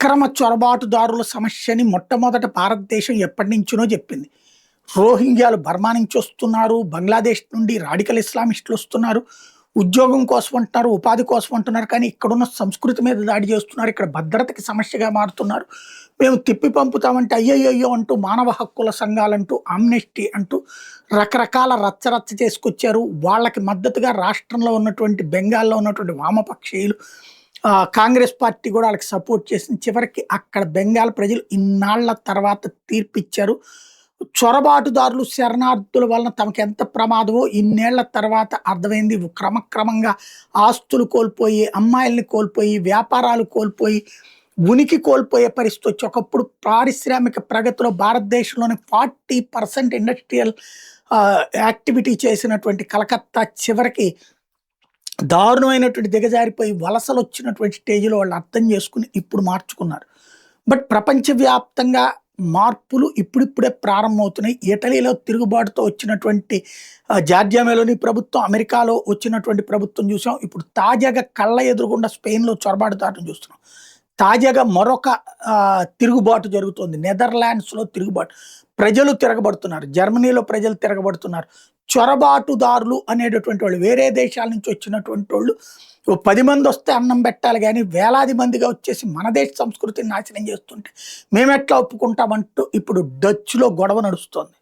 అక్రమ చొరబాటుదారుల సమస్యని మొట్టమొదట భారతదేశం ఎప్పటినుంచో చెప్పింది. రోహింగ్యాలు బర్మా నుంచి వస్తున్నారు. బంగ్లాదేశ్ నుండి రాడికల్ ఇస్లామిస్టులు వస్తున్నారు. ఉద్యోగం కోసం అంటున్నారు, ఉపాధి కోసం అంటున్నారు. కానీ ఇక్కడున్న సంస్కృతి మీద దాడి చేస్తున్నారు. ఇక్కడ భద్రతకి సమస్యగా మారుతున్నారు. మేము తిప్పి పంపుతామంటే అయ్యయ్యో అంటూ మానవ హక్కుల సంఘాలంటూ, ఆమ్నెస్టీ అంటూ రకరకాల రచ్చరచ్చ చేసుకొచ్చారు. వాళ్ళకి మద్దతుగా రాష్ట్రంలో ఉన్నటువంటి బెంగాల్లో ఉన్నటువంటి వామపక్షీయులు కాంగ్రెస్ పార్టీ కూడా వాళ్ళకి సపోర్ట్ చేసింది. చివరికి అక్కడ బెంగాల్ ప్రజలు ఇన్నాళ్ల తర్వాత తీర్పిచ్చారు. చొరబాటుదారులు, శరణార్థుల వలన తమకు ఎంత ప్రమాదమో ఇన్నేళ్ల తర్వాత అర్థమైంది. క్రమక్రమంగా ఆస్తులు కోల్పోయి, అమ్మాయిల్ని కోల్పోయి, వ్యాపారాలు కోల్పోయి, ఉనికి కోల్పోయే పరిస్థితి వచ్చి ఒకప్పుడు పారిశ్రామిక ప్రగతిలో భారతదేశంలోని 40% ఇండస్ట్రియల్ యాక్టివిటీ చేసినటువంటి కలకత్తా చివరికి దారుణమైనటువంటి దిగజారిపోయి వలసలు వచ్చినటువంటి స్టేజ్లో వాళ్ళు అర్థం చేసుకుని ఇప్పుడు మార్చుకున్నారు. బట్ ప్రపంచవ్యాప్తంగా మార్పులు ఇప్పుడిప్పుడే ప్రారంభమవుతున్నాయి. ఇటలీలో తిరుగుబాటుతో వచ్చినటువంటి జార్జియా మెలోని ప్రభుత్వం, అమెరికాలో వచ్చినటువంటి ప్రభుత్వం చూసాం. ఇప్పుడు తాజాగా కళ్ళ ఎదురుగుండా స్పెయిన్లో చొరబాటుదారులను చూస్తున్నాం. తాజాగా మరొక తిరుగుబాటు జరుగుతుంది. నెదర్లాండ్స్లో తిరుగుబాటు, ప్రజలు తిరగబడుతున్నారు. జర్మనీలో ప్రజలు తిరగబడుతున్నారు. చొరబాటుదారులు అనేటటువంటి వాళ్ళు వేరే దేశాల నుంచి వచ్చినటువంటి వాళ్ళు 10 మంది వస్తే అన్నం పెట్టాలి, కానీ వేలాది మందిగా వచ్చేసి మన దేశ సంస్కృతిని నాశనం చేస్తుంటే మేమెట్లా ఒప్పుకుంటామంటూ ఇప్పుడు డచ్లో గొడవ నడుస్తోంది.